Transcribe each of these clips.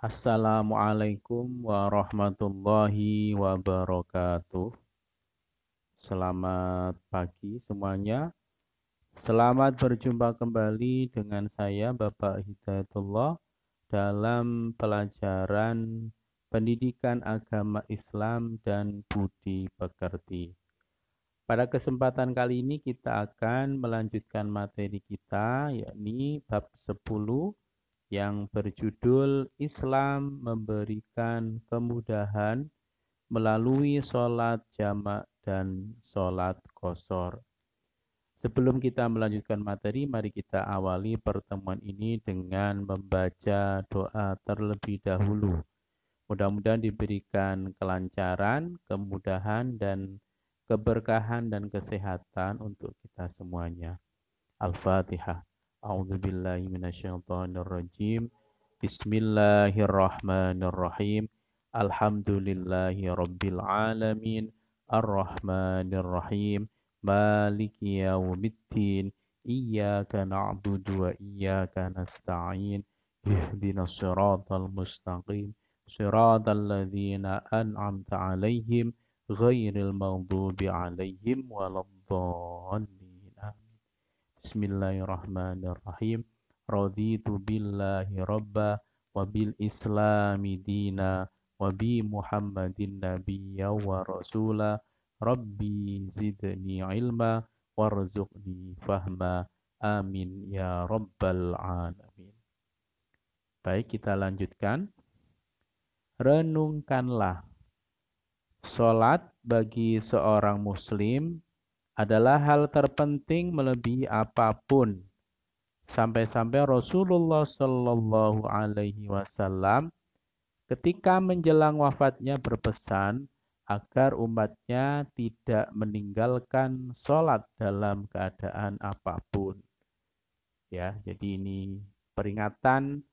Assalamualaikum warahmatullahi wabarakatuh. Selamat pagi semuanya. Selamat berjumpa kembali dengan saya Bapak Hidayatullah dalam pelajaran Pendidikan Agama Islam dan Budi Pekerti. Pada kesempatan kali ini kita akan melanjutkan materi kita yakni bab 10 yang berjudul Islam memberikan kemudahan melalui sholat jamak dan sholat qashar. Sebelum kita melanjutkan materi, mari kita awali pertemuan ini dengan membaca doa terlebih dahulu. Mudah-mudahan diberikan kelancaran, kemudahan, dan keberkahan dan kesehatan untuk kita semuanya. Al-Fatihah. A'udzu billahi minasyaitonir rajim. Bismillahirrahmanirrahim. Alhamdulillahi rabbil alamin. Arrahmanir rahim. Maliki yaumiddin. Iyyaka na'budu wa iyyaka nasta'in. Ihdinas siratal mustaqim. Siratal ladzina an'amta 'alaihim ghairil maghdubi 'alaihim waladdallin. Bismillahirrahmanirrahim. Raditu billahi rabba wa bil islami dina wa bi Muhammadin nabiyya wa rasula. Rabbi zidni ilma warzuqni fahma. Amin ya rabbal alamin. Baik, kita lanjutkan. Renungkanlah. Salat bagi seorang muslim adalah hal terpenting melebihi apapun. Sampai-sampai Rasulullah Shallallahu Alaihi Wasallam ketika menjelang wafatnya berpesan agar umatnya tidak meninggalkan sholat dalam keadaan apapun. Ya, jadi ini peringatan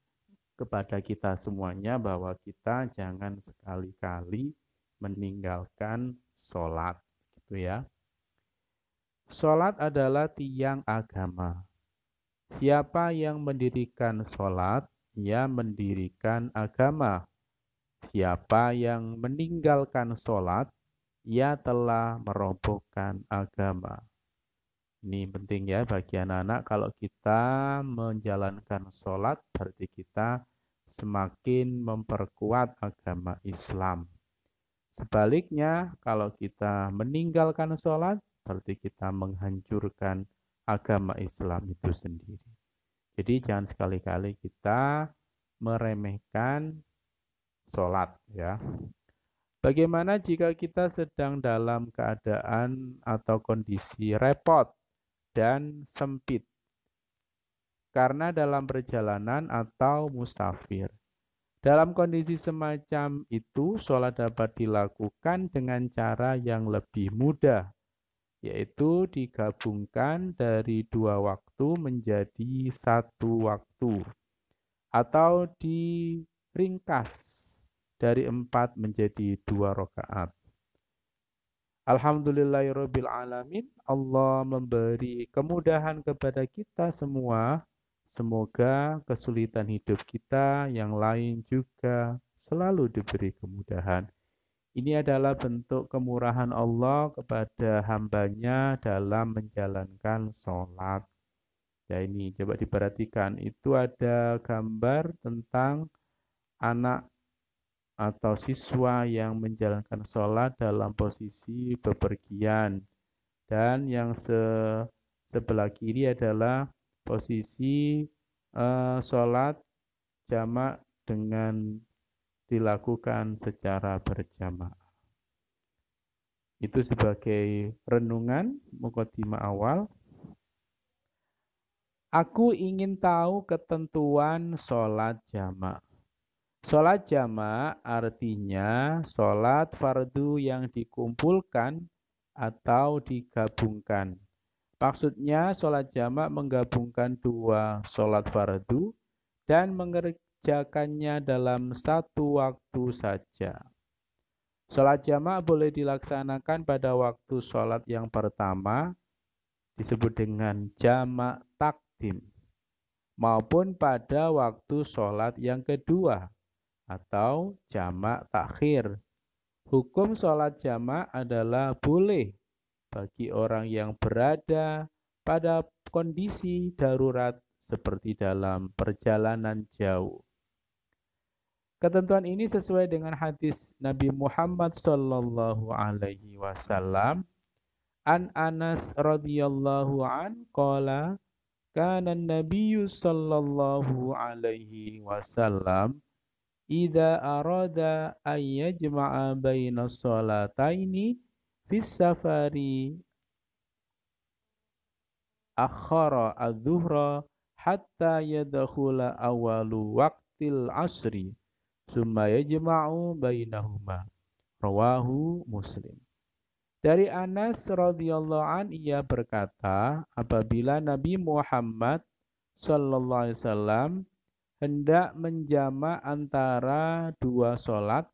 kepada kita semuanya bahwa kita jangan sekali-kali meninggalkan sholat, gitu ya. Sholat adalah tiang agama. Siapa yang mendirikan sholat, ia mendirikan agama. Siapa yang meninggalkan sholat, ia telah merobohkan agama. Ini penting ya bagi anak-anak, kalau kita menjalankan sholat, berarti kita semakin memperkuat agama Islam. Sebaliknya, kalau kita meninggalkan sholat, berarti kita menghancurkan agama Islam itu sendiri. Jadi jangan sekali-kali kita meremehkan sholat, ya. Bagaimana jika kita sedang dalam keadaan atau kondisi repot dan sempit karena dalam perjalanan atau musafir? Dalam kondisi semacam itu, sholat dapat dilakukan dengan cara yang lebih mudah, yaitu digabungkan dari 2 waktu menjadi 1 waktu, atau diringkas dari 4 menjadi 2 rakaat. Alhamdulillahirabbil alamin, Allah memberi kemudahan kepada kita semua. Semoga kesulitan hidup kita yang lain juga selalu diberi kemudahan. Ini adalah bentuk kemurahan Allah kepada hambanya dalam menjalankan sholat. Ya, ini coba diperhatikan, itu ada gambar tentang anak atau siswa yang menjalankan sholat dalam posisi bepergian. Dan yang sebelah kiri adalah posisi sholat jamak dengan dilakukan secara berjamaah. Itu sebagai renungan mukadimah awal. Aku ingin tahu ketentuan sholat jamak. Sholat jamak artinya sholat fardu yang dikumpulkan atau digabungkan. Maksudnya sholat jamak menggabungkan 2 sholat fardu dan mengerjakannya dalam 1 waktu saja. Sholat jamak boleh dilaksanakan pada waktu sholat yang pertama, disebut dengan jamak takdim, maupun pada waktu sholat yang kedua, atau jamak takhir. Hukum sholat jamak adalah boleh bagi orang yang berada pada kondisi darurat seperti dalam perjalanan jauh. Ketentuan ini sesuai dengan hadis Nabi Muhammad sallallahu alaihi wasallam. An Anas radhiyallahu an qala kana Nabiyyu sallallahu alaihi wasallam idza arada an yajma'a baina sholataini fis safari akhara adz-dzuhra hatta yadkhula awalu waqtil asri summa yajma'u bainahuma. Rawahu Muslim. Dari Anas radhiyallahu an ia berkata, apabila Nabi Muhammad sallallahu alaihi wasallam hendak menjamak antara dua sholat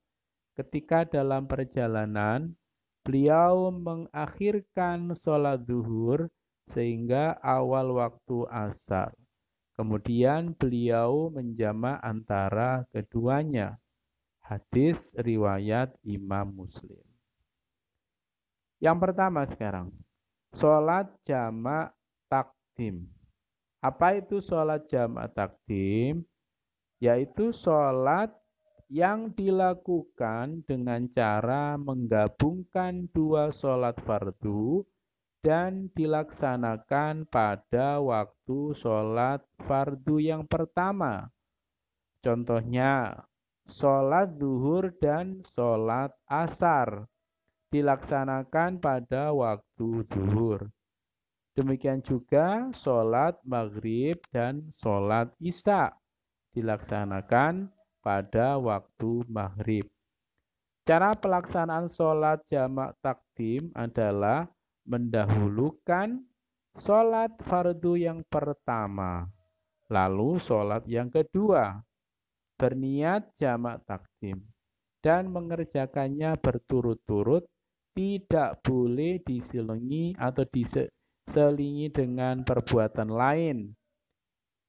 ketika dalam perjalanan, beliau mengakhirkan sholat zuhur sehingga awal waktu asar. Kemudian beliau menjamak antara keduanya. Hadis riwayat Imam Muslim. Yang pertama sekarang, sholat jamak takdim. Apa itu sholat jamak takdim? Yaitu sholat yang dilakukan dengan cara menggabungkan dua sholat fardu dan dilaksanakan pada waktu sholat fardu yang pertama. Contohnya, sholat zuhur dan sholat asar dilaksanakan pada waktu zuhur. Demikian juga sholat maghrib dan sholat isya dilaksanakan pada waktu maghrib. Cara pelaksanaan sholat jamak takdim adalah mendahulukan sholat fardu yang pertama, lalu sholat yang kedua, berniat jamak takdim, dan mengerjakannya berturut-turut, tidak boleh diselingi atau diselingi dengan perbuatan lain.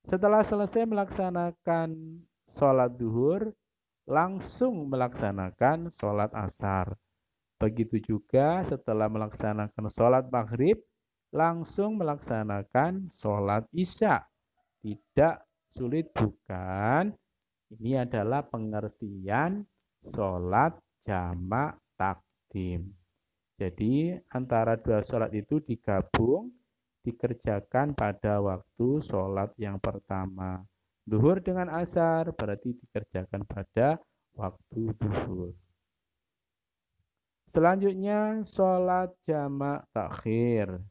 Setelah selesai melaksanakan sholat zuhur, langsung melaksanakan sholat asar. Begitu juga setelah melaksanakan sholat maghrib, langsung melaksanakan sholat isya. Tidak sulit bukan? Ini adalah pengertian sholat jamak takdim. Jadi antara dua sholat itu digabung, dikerjakan pada waktu sholat yang pertama. Zuhur dengan asar berarti dikerjakan pada waktu zuhur. Selanjutnya sholat jamak takhir.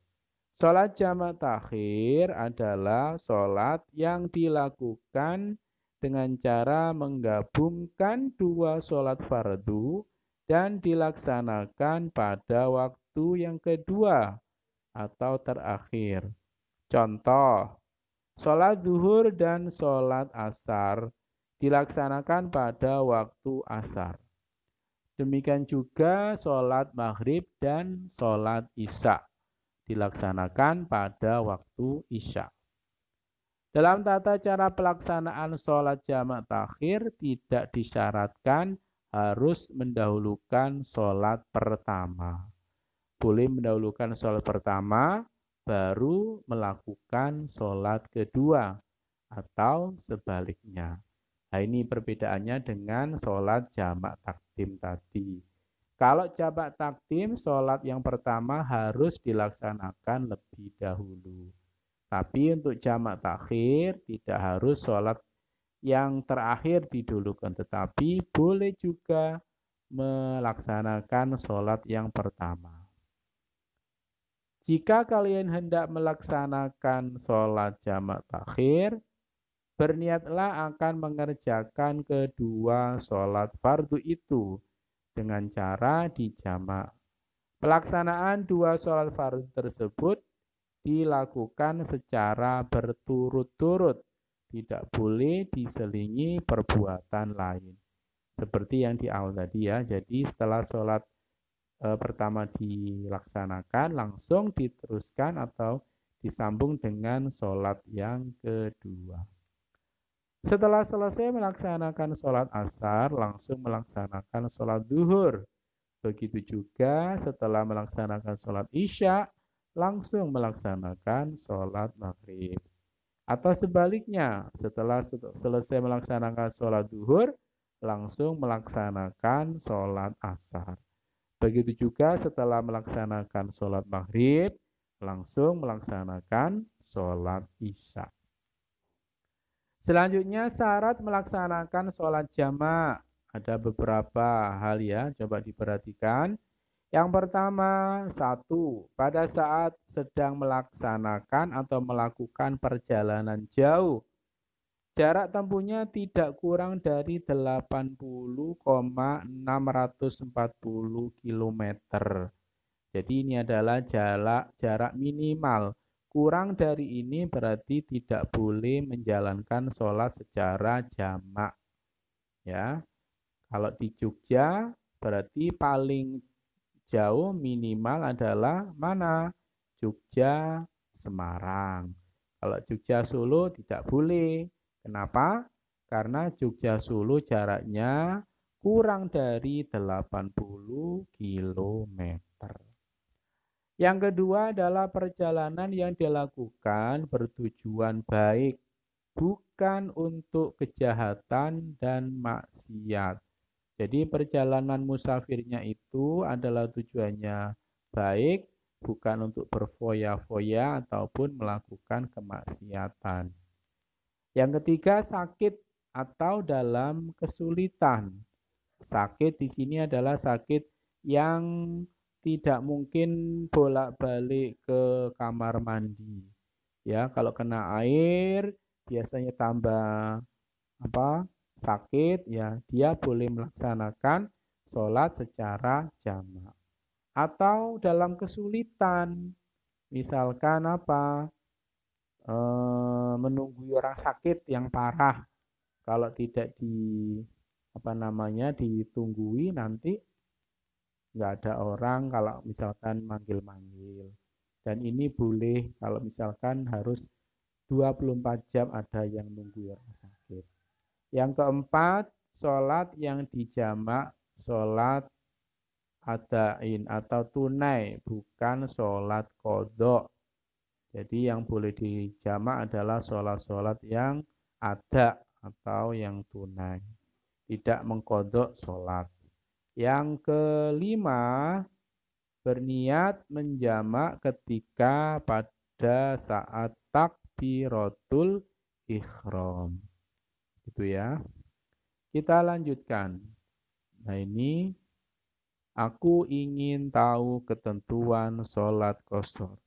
Sholat jamak takhir adalah sholat yang dilakukan dengan cara menggabungkan dua sholat fardu dan dilaksanakan pada waktu yang kedua atau terakhir. Contoh, sholat zuhur dan sholat asar dilaksanakan pada waktu asar. Demikian juga sholat maghrib dan sholat isya dilaksanakan pada waktu isya. Dalam tata cara pelaksanaan sholat jamak takhir tidak disyaratkan harus mendahulukan sholat pertama. Boleh mendahulukan sholat pertama, baru melakukan sholat kedua, atau sebaliknya. Nah ini perbedaannya dengan sholat jamak takdim tadi. Kalau jamak takdim, sholat yang pertama harus dilaksanakan lebih dahulu. Tapi untuk jamak takhir tidak harus sholat yang terakhir didulukan, tetapi boleh juga melaksanakan sholat yang pertama. Jika kalian hendak melaksanakan sholat jamak takhir, berniatlah akan mengerjakan kedua sholat fardu itu dengan cara dijamak. Pelaksanaan dua sholat fardu tersebut dilakukan secara berturut-turut. Tidak boleh diselingi perbuatan lain. Seperti yang di awal tadi ya. Jadi setelah sholat pertama dilaksanakan, langsung diteruskan atau disambung dengan sholat yang kedua. Setelah selesai melaksanakan sholat asar, langsung melaksanakan sholat duhur. Begitu juga setelah melaksanakan sholat isya, langsung melaksanakan sholat maghrib. Atau sebaliknya, setelah selesai melaksanakan sholat duhur, langsung melaksanakan sholat asar. Begitu juga setelah melaksanakan sholat maghrib, langsung melaksanakan sholat isya. Selanjutnya syarat melaksanakan sholat jamak. Ada beberapa hal ya, coba diperhatikan. Yang pertama, satu, pada saat sedang melaksanakan atau melakukan perjalanan jauh, jarak tempuhnya tidak kurang dari 80,640 km. Jadi ini adalah jarak minimal. Kurang dari ini berarti tidak boleh menjalankan sholat secara jamak. Ya, kalau di Jogja berarti paling jauh minimal adalah mana? Jogja, Semarang. Kalau Jogja Solo tidak boleh. Kenapa? Karena Jogja Solo jaraknya kurang dari 80 km. Yang kedua adalah perjalanan yang dilakukan bertujuan baik, bukan untuk kejahatan dan maksiat. Jadi perjalanan musafirnya itu adalah tujuannya baik, bukan untuk berfoya-foya ataupun melakukan kemaksiatan. Yang ketiga, sakit atau dalam kesulitan. Sakit di sini adalah sakit yang tidak mungkin bolak-balik ke kamar mandi. Ya, kalau kena air biasanya tambah sakit ya, dia boleh melaksanakan sholat secara jamak. Atau dalam kesulitan, misalkan menunggu orang sakit yang parah, kalau tidak ditunggui nanti nggak ada orang kalau misalkan manggil-manggil. Dan ini boleh kalau misalkan harus 24 jam ada yang nunggu orang sakit. Yang keempat, sholat yang dijamak, sholat adain atau tunai, bukan sholat kodok. Jadi yang boleh dijamak adalah sholat-sholat yang ada atau yang tunai. Tidak mengkodok sholat. Yang kelima, berniat menjamak ketika pada saat takbiratul ihram. Gitu ya. Kita lanjutkan. Nah ini, aku ingin tahu ketentuan sholat qashar.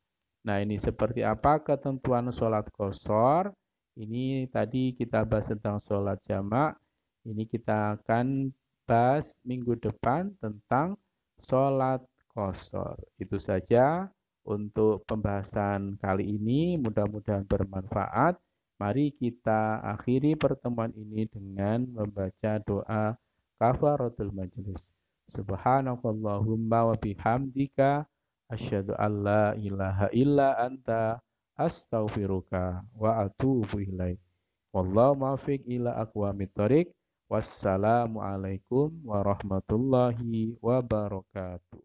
Nah ini seperti apa ketentuan sholat qashar? Ini tadi kita bahas tentang sholat jamak. Ini kita akan bahas minggu depan tentang sholat qashar. Itu saja untuk pembahasan kali ini. Mudah-mudahan bermanfaat. Mari kita akhiri pertemuan ini dengan membaca doa kafaratul majlis. Subhanakallahumma wa bihamdika asyhadu an la ilaha illa anta astaghfiruka wa atubu ilaik. Wallahu muwaffiq ila aqwamit thoriq. Wassalamualaikum warahmatullahi wabarakatuh.